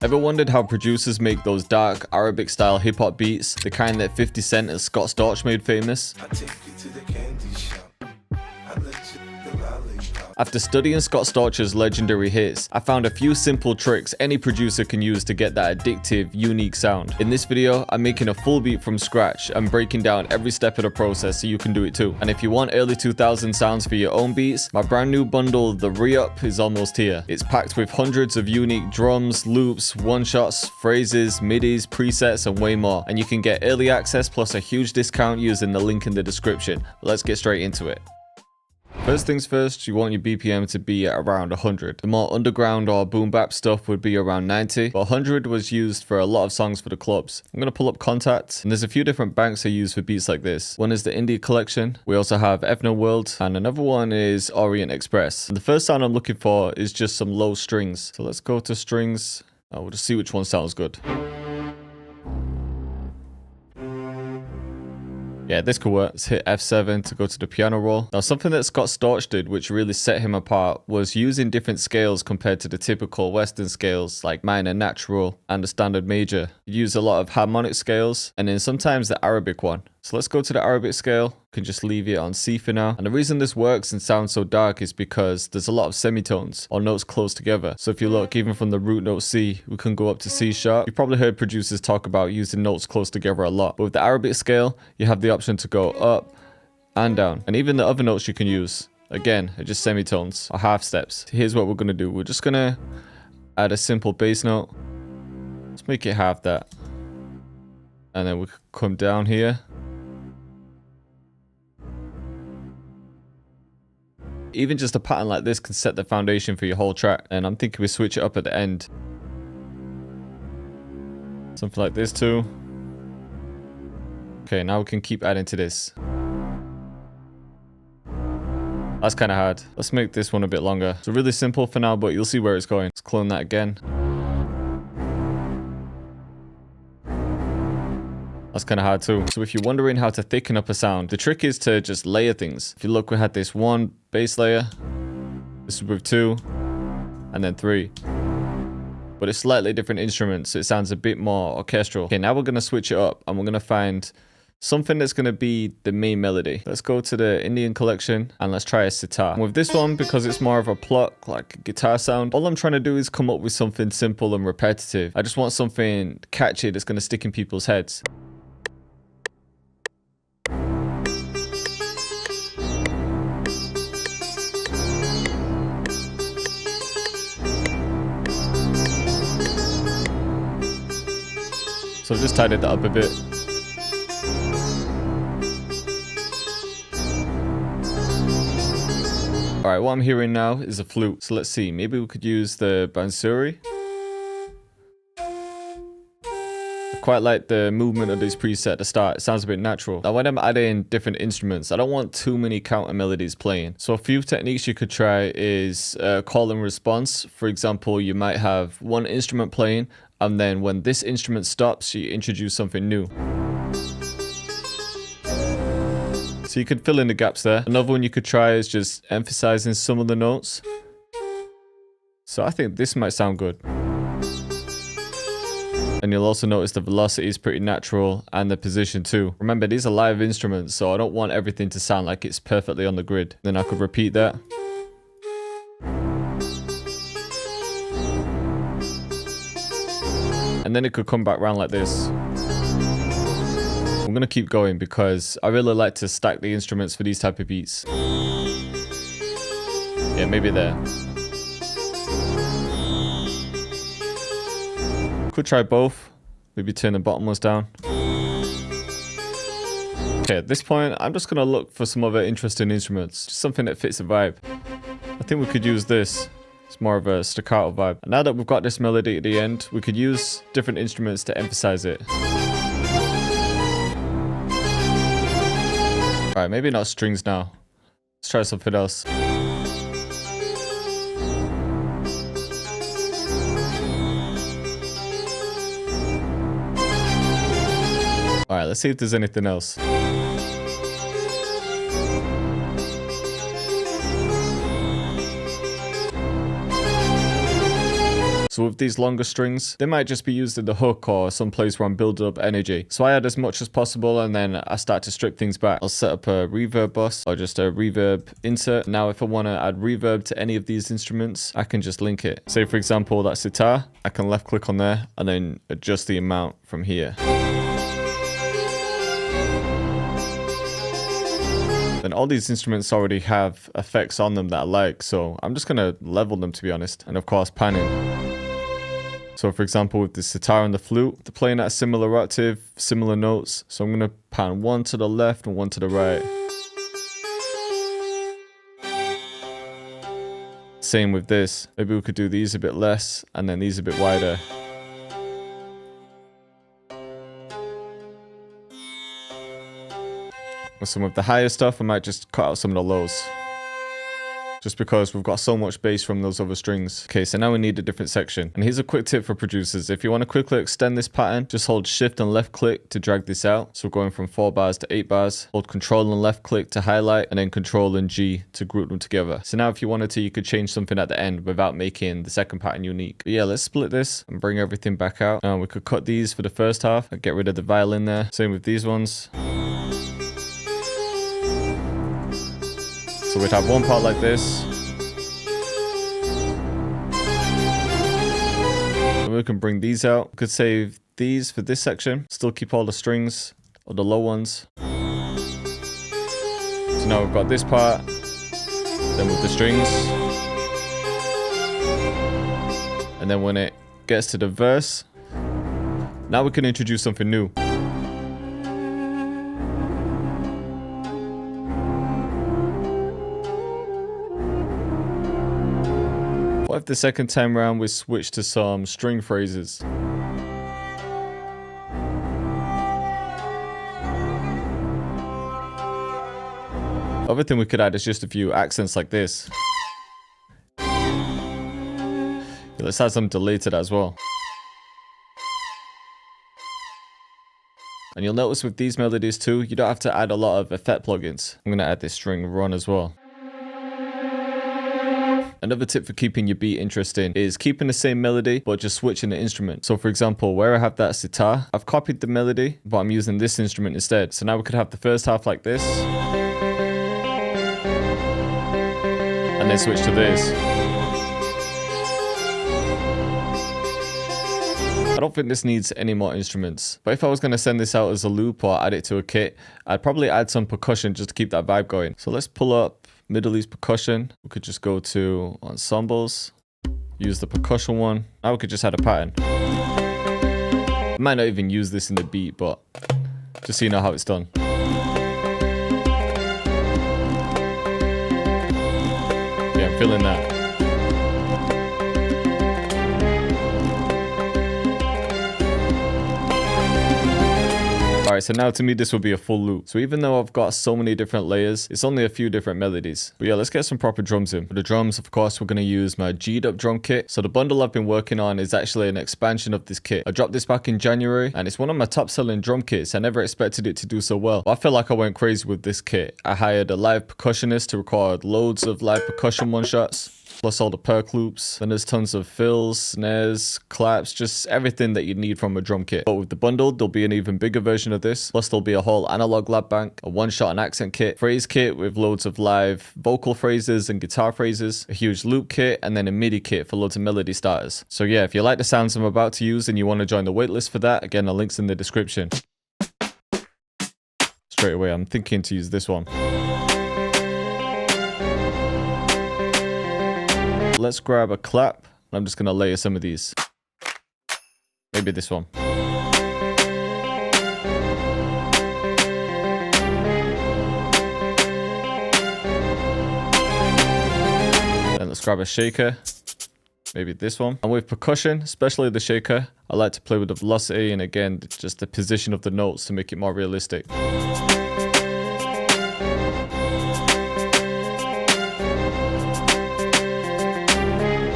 Ever wondered how producers make those dark Arabic style hip hop beats, the kind that 50 Cent and Scott Storch made famous? After studying Scott Storch's legendary hits, I found a few simple tricks any producer can use to get that addictive, unique sound. In this video, I'm making a full beat from scratch and breaking down every step of the process so you can do it too. And if you want early 2000 sounds for your own beats, my brand new bundle, The Re-Up, is almost here. It's packed with hundreds of unique drums, loops, one-shots, phrases, midis, presets, and way more. And you can get early access plus a huge discount using the link in the description. Let's get straight into it. First things first, you want your BPM to be at around 100. The more underground or boom bap stuff would be around 90, but 100 was used for a lot of songs for the clubs. I'm going to pull up Contact, and there's a few different banks I use for beats like this. One is the Indie Collection, we also have Ethno World, and another one is Orient Express. And the first sound I'm looking for is just some low strings. So let's go to strings, we'll just see which one sounds good. Yeah, this could work. Let's hit F7 to go to the piano roll. Now, something that Scott Storch did, which really set him apart, was using different scales compared to the typical Western scales, like minor, natural, and the standard major. He used a lot of harmonic scales, and then sometimes the Arabic one. So let's go to the Arabic scale. You can just leave it on C for now. And the reason this works and sounds so dark is because there's a lot of semitones or notes close together. So if you look, even from the root note C, we can go up to C sharp. You've probably heard producers talk about using notes close together a lot. But with the Arabic scale, you have the option to go up and down. And even the other notes you can use, again, are just semitones or half steps. Here's what we're going to do. We're just going to add a simple bass note. Let's make it half that. And then we come down here. Even just a pattern like this can set the foundation for your whole track. And I'm thinking we switch it up at the end. Something like this too. Okay, now we can keep adding to this. That's kind of hard. Let's make this one a bit longer. It's really simple for now, but you'll see where it's going. Let's clone that again. That's kind of hard too. So if you're wondering how to thicken up a sound, the trick is to just layer things. If you look, we had this one bass layer, this is with 2, and then 3. But it's slightly different instruments, so it sounds a bit more orchestral. Okay, now we're going to switch it up, and we're going to find something that's going to be the main melody. Let's go to the Indian Collection, and let's try a sitar. And with this one, because it's more of a pluck, like a guitar sound, all I'm trying to do is come up with something simple and repetitive. I just want something catchy that's going to stick in people's heads. So I've just tidied that up a bit. Alright, what I'm hearing now is a flute. So let's see, maybe we could use the bansuri. I quite like the movement of this preset at the start. It sounds a bit natural. Now when I'm adding different instruments, I don't want too many counter melodies playing. So a few techniques you could try is call and response. For example, you might have one instrument playing, and then when this instrument stops, you introduce something new. So you could fill in the gaps there. Another one you could try is just emphasizing some of the notes. So I think this might sound good. And you'll also notice the velocity is pretty natural and the position too. Remember, these are live instruments, so I don't want everything to sound like it's perfectly on the grid. Then I could repeat that. And then it could come back around like this. I'm going to keep going because I really like to stack the instruments for these type of beats. Yeah, maybe there. Could try both. Maybe turn the bottom ones down. Okay, at this point, I'm just going to look for some other interesting instruments. Just something that fits the vibe. I think we could use this. It's more of a staccato vibe. And now that we've got this melody at the end, we could use different instruments to emphasize it. Alright, maybe not strings now. Let's try something else. Alright, let's see if there's anything else. So with these longer strings, they might just be used in the hook or some place where I'm building up energy. So I add as much as possible and then I start to strip things back. I'll set up a reverb bus or just a reverb insert. Now if I want to add reverb to any of these instruments, I can just link it. Say for example, that sitar, I can left click on there and then adjust the amount from here. Then all these instruments already have effects on them that I like, so I'm just gonna level them, to be honest. And of course panning. So for example, with the sitar and the flute, they're playing at a similar octave, similar notes. So I'm gonna pan one to the left and one to the right. Same with this. Maybe we could do these a bit less and then these a bit wider. With some of the higher stuff, I might just cut out some of the lows. Just because we've got so much bass from those other strings. Okay, so now we need a different section. And here's a quick tip for producers. If you want to quickly extend this pattern, just hold shift and left click to drag this out. So we're going from 4 bars to 8 bars. Hold control and left click to highlight, and then control and G to group them together. So now if you wanted to, you could change something at the end without making the second pattern unique. But yeah, let's split this and bring everything back out. We could cut these for the first half and get rid of the violin there. Same with these ones. So we'd have one part like this. And we can bring these out. We could save these for this section. Still keep all the strings or the low ones. So now we've got this part. Then with the strings. And then when it gets to the verse, now we can introduce something new. What if the second time around we switch to some string phrases? Other thing we could add is just a few accents like this. Yeah, let's add some delay to that as well. And you'll notice with these melodies too, you don't have to add a lot of effect plugins. I'm going to add this string run as well. Another tip for keeping your beat interesting is keeping the same melody but just switching the instrument. So for example, where I have that sitar, I've copied the melody but I'm using this instrument instead. So now we could have the first half like this and then switch to this. I don't think this needs any more instruments, but if I was going to send this out as a loop or add it to a kit, I'd probably add some percussion just to keep that vibe going. So let's pull up Middle East percussion. We could just go to ensembles, use the percussion one. Now we could just add a pattern. I might not even use this in the beat, but just so you know how it's done. Yeah, I'm feeling that. Alright, so now to me this will be a full loop. So even though I've got so many different layers, it's only a few different melodies. But yeah, let's get some proper drums in. For the drums, of course, we're going to use my G'd up drum kit. So the bundle I've been working on is actually an expansion of this kit. I dropped this back in January and it's one of my top selling drum kits. I never expected it to do so well. But I feel like I went crazy with this kit. I hired a live percussionist to record loads of live percussion one shots. Plus all the perc loops. Then there's tons of fills, snares, claps, just everything that you need from a drum kit. But with the bundle, there'll be an even bigger version of this. Plus there'll be a whole analog lab bank, a one-shot and accent kit, phrase kit with loads of live vocal phrases and guitar phrases, a huge loop kit, and then a MIDI kit for loads of melody starters. So yeah, if you like the sounds I'm about to use and you want to join the waitlist for that, again, the link's in the description. Straight away, I'm thinking to use this one. Let's grab a clap. I'm just going to layer some of these. Maybe this one. Then let's grab a shaker. Maybe this one. And with percussion, especially the shaker, I like to play with the velocity and again, just the position of the notes to make it more realistic.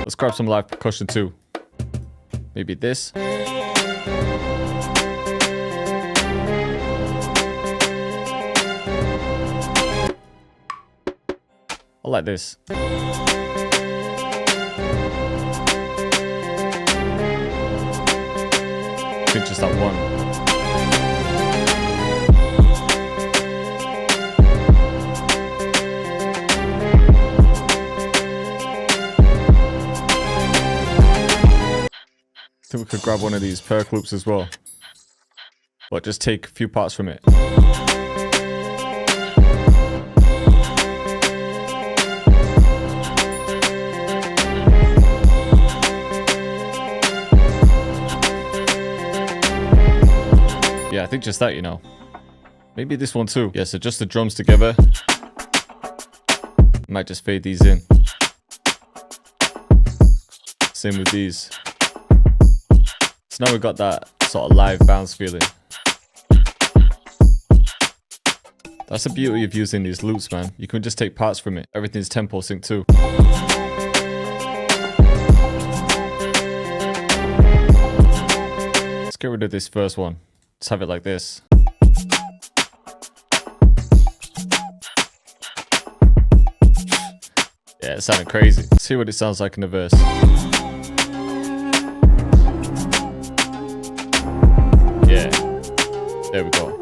Let's grab some live percussion too. Maybe this. I like this. think just that one. I think we could grab one of these perk loops as well, but just take a few parts from it. Yeah, I think just that, you know. Maybe this one too. Yeah, so just the drums together. Might just fade these in. Same with these. So now we've got that sort of live bounce feeling. That's the beauty of using these loops, man. You can just take parts from it. Everything's tempo sync too. Let's get rid of this first one. Let's have it like this. Yeah, it sounded crazy. Let's see what it sounds like in the verse. Yeah, there we go.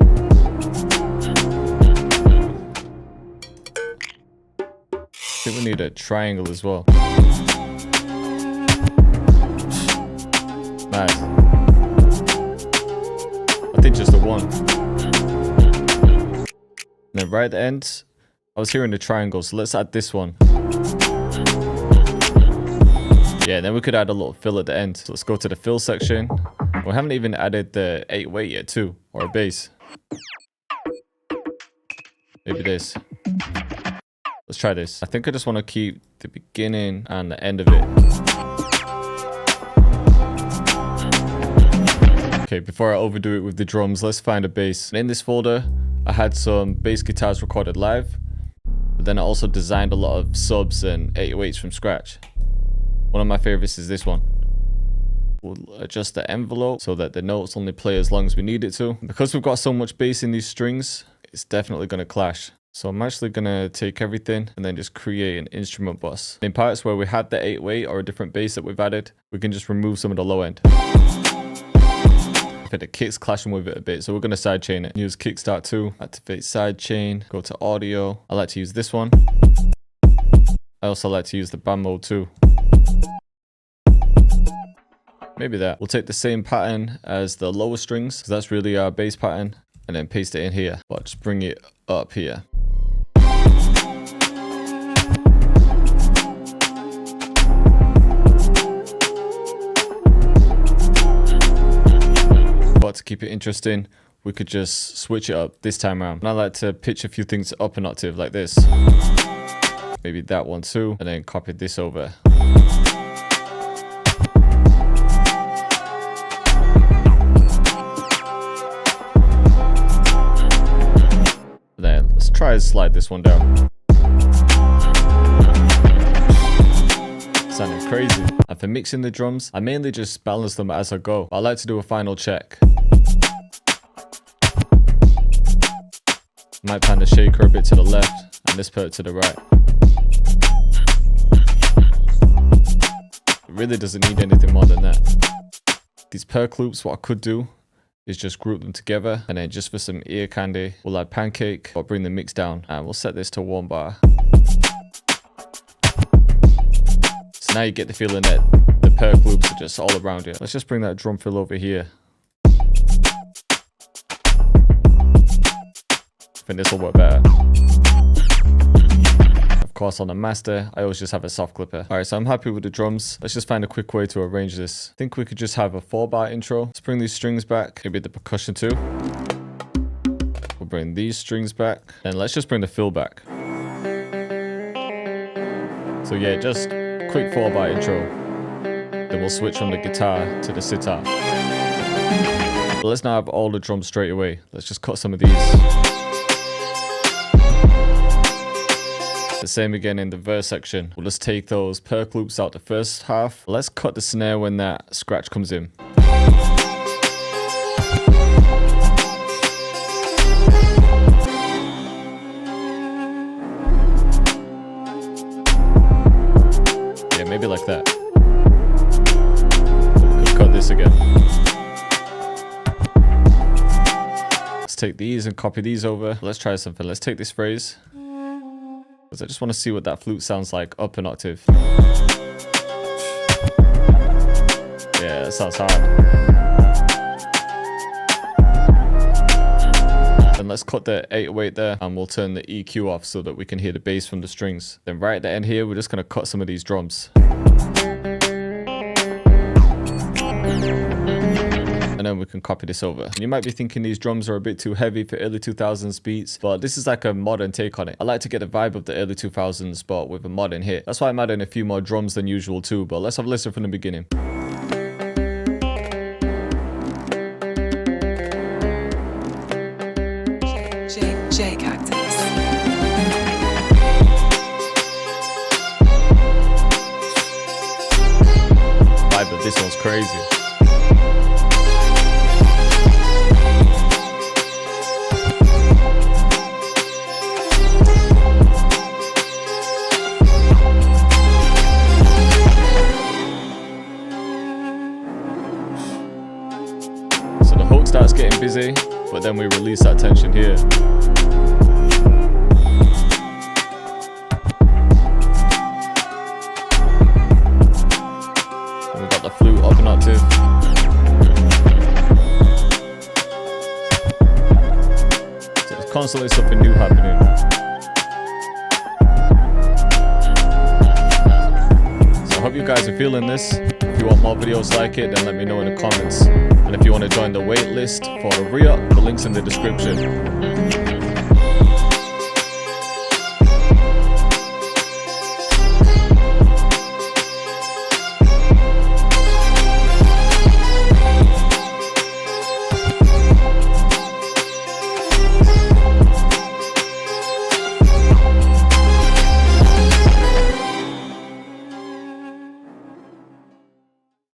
I think we need a triangle as well. Nice. I think just the one. And then right at the end, I was hearing the triangle, so let's add this one. Yeah, and then we could add a little fill at the end. So let's go to the fill section. We haven't even added the 8-weight yet too, or a bass. Maybe this. Let's try this. I think I just want to keep the beginning and the end of it. Okay, before I overdo it with the drums, let's find a bass. In this folder, I had some bass guitars recorded live, but then I also designed a lot of subs and 808s from scratch. One of my favorites is this one. We'll adjust the envelope so that the notes only play as long as we need it to. Because we've got so much bass in these strings, it's definitely going to clash. So I'm actually going to take everything and then just create an instrument bus. In parts where we had the 8-weight or a different bass that we've added, we can just remove some of the low end. The kick's clashing with it a bit, so we're going to sidechain it. Use kickstart 2, activate sidechain, go to audio. I like to use this one. I also like to use the band mode too. Maybe that. We'll take the same pattern as the lower strings, because that's really our bass pattern, and then paste it in here. But just bring it up here. But to keep it interesting, we could just switch it up this time around. And I like to pitch a few things up an octave like this. Maybe that one too, and then copy this over. And then let's try and slide this one down. Sounding crazy. And for mixing the drums, I mainly just balance them as I go. I like to do a final check. Might pan the shaker a bit to the left and this part to the right. It really doesn't need anything more than that. These perk loops, what I could do is just group them together, and then just for some ear candy, we'll add pancake or bring the mix down, and we'll set this to 1 bar. So now you get the feeling that the perk loops are just all around you. Let's just bring that drum fill over here. I think this will work better. Of course, on the master, I always just have a soft clipper. Alright, so I'm happy with the drums. Let's just find a quick way to arrange this. I think we could just have a 4-bar intro. Let's bring these strings back. Maybe the percussion too. We'll bring these strings back. And let's just bring the fill back. So yeah, just quick 4-bar intro. Then we'll switch from the guitar to the sitar. But let's now have all the drums straight away. Let's just cut some of these. The same again in the verse section. We'll just take those perk loops out the first half. Let's cut the snare when that scratch comes in. Yeah, maybe like that. Let's cut this again. take these and copy these over. Let's try something. Let's take this phrase, because I just want to see what that flute sounds like up an octave. Yeah, that sounds hard. Then let's cut the 808 there, and we'll turn the EQ off so that we can hear the bass from the strings. Then right at the end here, we're just going to cut some of these drums. And then we can copy this over. And you might be thinking these drums are a bit too heavy for early 2000s beats, but this is like a modern take on it. I like to get the vibe of the early 2000s, but with a modern hit. That's why I'm adding a few more drums than usual too, but let's have a listen from the beginning. Vibe of this one's crazy. So the hook starts getting busy, but then we release that tension here. And we got the flute up an octave. So there's constantly something new happening. So I hope you guys are feeling this. If you want more videos like it, then let me know in the comments. And if you want to join the wait list for a re-up, the link's in the description.